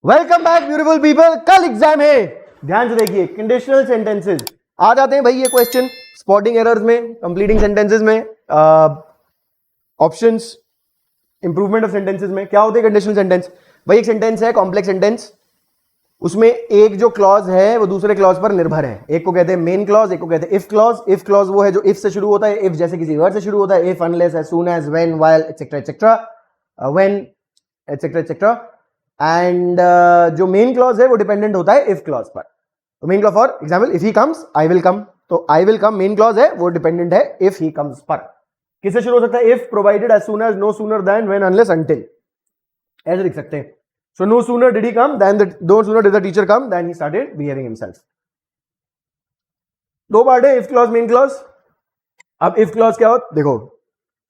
Welcome back beautiful people. कल exam है, ध्यान से देखिए। कंडीशनल सेंटेंसेस आ जाते हैं भाई ये क्वेश्चन स्पॉटिंग एरर्स में, कंप्लीटिंग सेंटेंसेस में, ऑप्शंस, इंप्रूवमेंट ऑफ सेंटेंसेस में। क्या होते हैं कंडीशनल सेंटेंस? भाई एक सेंटेंस है कॉम्प्लेक्स सेंटेंस, उसमें एक जो क्लॉज है वो दूसरे क्लॉज पर निर्भर है। एक को कहते हैं मेन क्लॉज, एक को कहते हैं इफ क्लॉज। इफ क्लॉज वो है जो इफ से शुरू होता है, इफ जैसे किसी वर्ड से शुरू होता है, if, unless, as soon as, when, while, et cetera et cetera, when, et cetera et cetera. And जो मेन क्लॉज है वो डिपेंडेंट होता है इफ क्लॉज पर। तो main clause for example, if he comes I will come, तो I will come main clause है, वो डिपेंडेंट है इफ ही कम्स पर। किससे शुरू हो सकता है? If provided as soon as, no sooner than, when, unless, until, ऐसे लिख सकते हैं। So no sooner did he come than no sooner did the teacher come than he started behaving himself. दो पार्ट है, इफ क्लॉज, मेन क्लॉज। अब if clause क्या होता है? देखो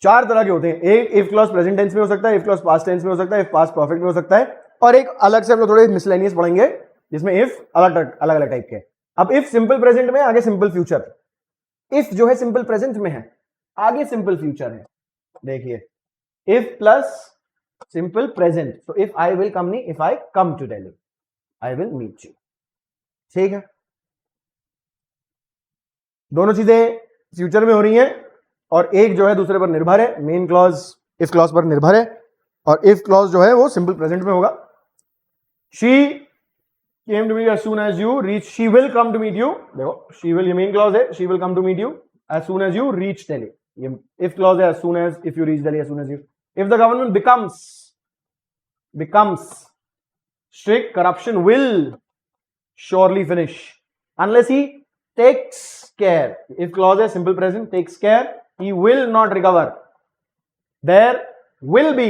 चार तरह के होते हैं। एक इफ क्लॉज प्रेजेंट टेंस में हो सकता है, इफ क्लॉज पास्ट टेंस में हो सकता है, इफ पास्ट परफेक्ट में हो सकता है, और एक अलग से हम लोग थोड़े मिसलेनियस पढ़ेंगे जिसमें इफ अलग अलग टाइप के। अब इफ सिंपल प्रेजेंट में, आगे सिंपल फ्यूचर। इफ जो है सिंपल प्रेजेंट में है, आगे सिंपल फ्यूचर है। देखिए इफ प्लस सिंपल प्रेजेंट, तो इफ आई विल कम नहीं, if I come to Delhi I will meet you. ठीक है, दोनों चीजें फ्यूचर में हो रही हैं और एक जो है दूसरे पर निर्भर है। मेन क्लॉज इफ क्लॉज पर निर्भर है और इफ क्लॉज जो है वो सिंपल प्रेजेंट में होगा। She came to meet as soon as you reach, she will come to meet you. देखो शी विल ये मेन क्लॉज है, she will come to meet you as soon as you reach Delhi, ये if clause है, as soon as, if you reach Delhi, as soon as you. If the government becomes strict, corruption will surely finish unless he takes care. If clause is simple present, takes care, he will not recover. There will be,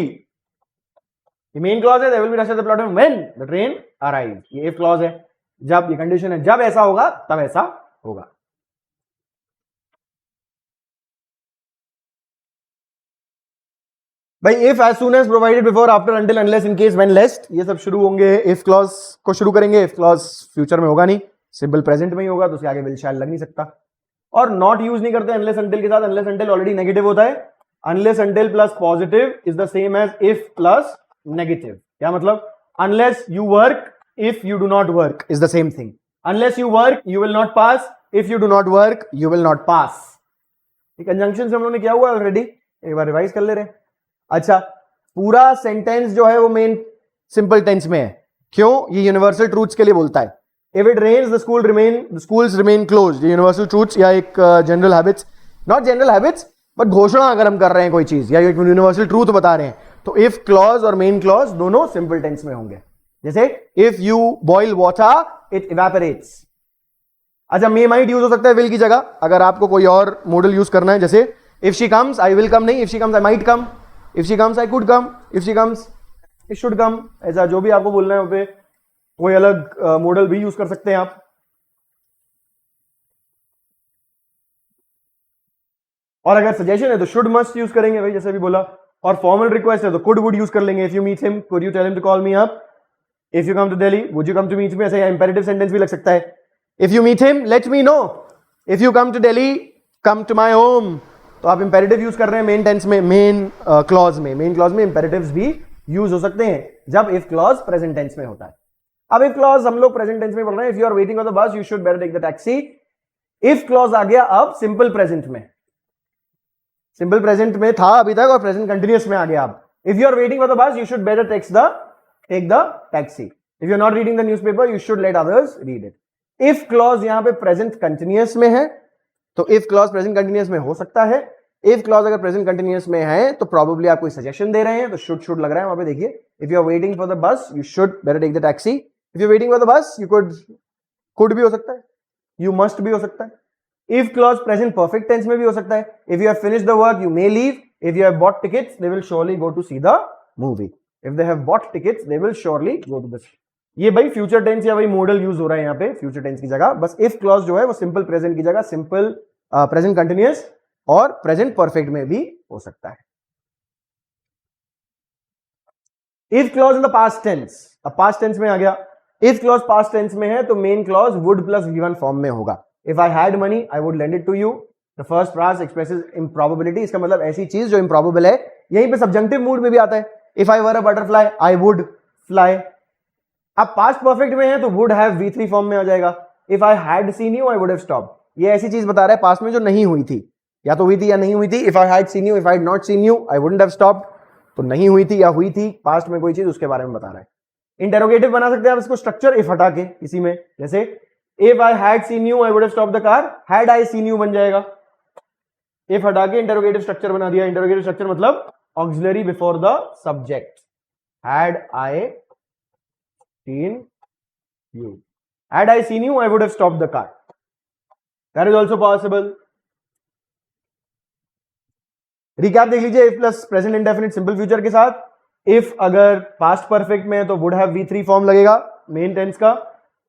the main clause है, there will be rush at the platform when the train arrives. ये if clause है, जब, ये condition है, जब ऐसा होगा तब ऐसा होगा। भाई if, as soon as, provided, before, after, until, unless, in case, when, lest, ये सब शुरू होंगे इफ क्लॉज को शुरू करेंगे। इफ क्लॉज फ्यूचर में होगा नहीं, सिंपल प्रेजेंट में ही होगा, तो उसके आगे विल शैल लग नहीं सकता। और नॉट यूज नहीं करते अनलेस अंटिल के साथ। अनलेस अंटिल ऑलरेडी नेगेटिव होता है। Unless until plus positive is the same as if plus negative. क्या मतलब? Unless you work, if you do not work is the same thing. Unless you work you will not pass, if you do not work you will not pass. Conjunction से हम लोगों ने किया हुआ already, एक बार revise कर ले रहे हैं। अच्छा, पूरा सेंटेंस जो है वो मेन सिंपल टेंस में है। क्यों? ये यूनिवर्सल ट्रूथ्स के लिए बोलता है। If it rains the schools remain closed, ये यूनिवर्सल ट्रूथ्स या एक general habits, not general habits but घोषणा अगर हम कर रहे हैं कोई चीज या एक यूनिवर्सल ट्रूथ बता रहे हैं, तो इफ क्लॉज और मेन क्लॉज दोनों सिंपल टेंस में होंगे। जैसे if you boil water it evaporates. अच्छा, मे माइट यूज हो सकता है विल की जगह, अगर आपको कोई और मॉडल यूज करना है। जैसे if she comes I will come नहीं, if she comes I might come, if she comes I could come, if she comes it should come. ऐसा जो भी आपको बोलना है वहां पे कोई अलग मॉडल भी यूज कर सकते हैं आप। और अगर सजेशन है तो शुड मस्ट यूज करेंगे भाई, जैसे भी बोला। और फॉर्मल रिक्वेस्ट है तो कुड वुड यूज कर लेंगे। If you meet him could you tell him to call me up, if you come to Delhi would you come to meet me. ऐसे इंपेरेटिव सेंटेंस भी लग सकता है। If you meet him let me know, if you come to Delhi come to my home. तो आप imperative use कर रहे हैं मेन टेंस में, मेन क्लॉज में। मेन क्लॉज में इंपेरेटिव्स भी यूज हो सकते हैं जब इफ क्लॉज प्रेजेंट टेंस में होता है। अब इफ क्लॉज हम लोग प्रेजेंट टेंस में पढ़ रहे हैं। If you are waiting for the bus you should better take the taxi. If clause आ गया अब सिंपल प्रेजेंट में। सिंपल प्रेजेंट में था अभी तक और प्रेजेंट कंटिन्यूअस में आ गया अब। If you are waiting for the bus you should better take the taxi. If you are not reading the newspaper you should let others read it. If clause यहां पे प्रेजेंट कंटिन्यूअस में है तो if clause present continuous में हो सकता है। If clause अगर प्रेजेंट कंटिन्यूअस में है तो प्रोबेबली आप कोई सजेशन दे रहे हैं, तो शुड लग रहा है वहां पे। देखिए if you are waiting for the bus you should better take the taxi. If you are waiting for the bus you could भी हो सकता है, यू मस्ट भी हो सकता है। If clause present perfect tense में भी हो सकता है। If you have finished the work you may leave, if you have bought tickets they will surely go to see the movie. If they have bought tickets they will surely go to the. ये भाई future tense या भाई model use हो रहा है यहाँ पे future tense की जगह। बस इफ क्लॉज जो है वो सिंपल प्रेजेंट की जगह सिंपल प्रेजेंट कंटिन्यूअस और प्रेजेंट परफेक्ट में भी हो सकता है। If clause in the past tense, अब पास्ट टेंस में आ गया। इफ क्लॉज पास्ट टेंस में है तो main clause would plus V one form में होगा। If I had money I would lend it to you. The first phrase expresses improbability, इसका मतलब ऐसी चीज जो इम्प्रॉबेबल है। यहीं पे सब्जेक्टिव मूड में भी आता है। If I were a butterfly I would fly. अब पास्ट परफेक्ट में है तो वुड हैव V3 फॉर्म में आ जाएगा. If I had seen you I would have stopped. ये ऐसी चीज बता रहा है पास्ट में जो नहीं हुई थी, या तो हुई थी या नहीं हुई थी. If I had seen you, if I had not seen you, I wouldn't have stopped. तो नहीं हुई थी या हुई थी, पास्ट में कोई चीज, उसके बारे में बता रहा है. इंटेरोगेटिव बना सकते हैं आप इसको स्ट्रक्चर इफ हटा के इसी में. जैसे if I had seen you I would have stopped the car. Had I seen you बन जाएगा. इफ हटा के इंटेरोगेटिव स्ट्रक्चर बना दिया. इंटेरोगेटिव स्ट्रक्चर मतलब auxiliary before the subject. Had I seen you, had I seen you I would have stopped the car. That is also possible. Recap देख लीजिए. if plus present indefinite simple future के साथ. if अगर past perfect में है तो would have V3 form लगेगा main tense का.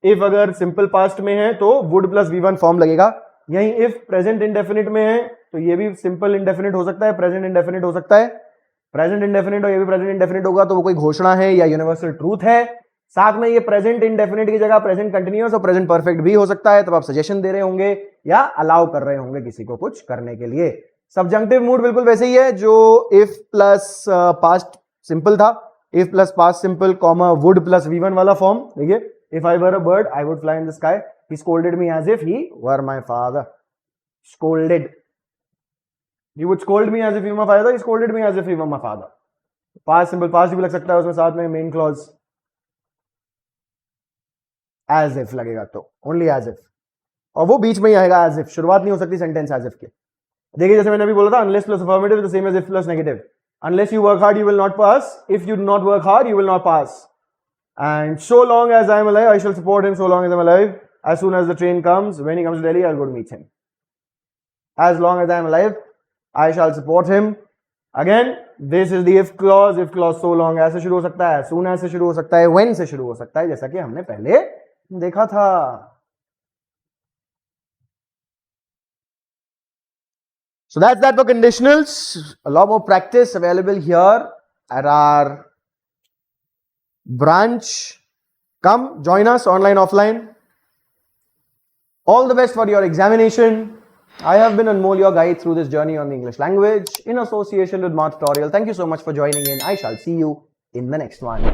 if अगर simple past में है तो would plus V1 फॉर्म लगेगा. यही if present indefinite में है तो ये भी simple indefinite हो सकता है, present indefinite हो सकता है. present indefinite और ये भी present indefinite होगा तो वो कोई घोषणा है या यूनिवर्सल ट्रूथ है. साथ में ये प्रेजेंट इंडेफिनिट की जगह प्रेजेंट कंटिन्यूअस और प्रेजेंट परफेक्ट भी हो सकता है. तब आप सजेशन दे रहे होंगे या अलाउ कर रहे होंगे किसी को कुछ करने के लिए. सब्जंक्टिव मूड बिल्कुल वैसे ही है जो इफ प्लस पास्ट सिंपल था. If plus past simple comma would plus V1 वाला फॉर्म. देखिए, if I were a bird I would fly in the sky. He scolded me as if he were my father. Scolded, he would scold me as if he were my father. He scolded me as if he were my father. Past simple past भी लग सकता है उसमें साथ में main clause. As if लगेगा तो only as if, और वो बीच में ही आएगा एज इफ. शुरुआत नहीं हो सकती सेंटेंस एज इफ के. देखिए जैसे मैंने अभी बोला था, unless plus affirmative the same as if plus negative. Unless you work hard you will not pass. If you do not work hard you will not pass. And so long as I am alive I shall support him. So long as I am alive, as soon as the train comes, when he comes to Delhi I will go to meet him. As long as I am alive I shall support him. Again this is the if clause. If clause so long ऐसे शुरू हो सकता है, सून ऐसे शुरू हो सकता है, व्हेन से शुरू हो सकता है, जैसा कि हमने पहले देखा था. So that's that for conditionals. A lot more practice available here at our branch. Come join us online, offline. All the best for your examination. I have been Anmol, your guide through this journey on the English language in association with Math Tutorial. Thank you so much for joining in. I shall see you in the next one.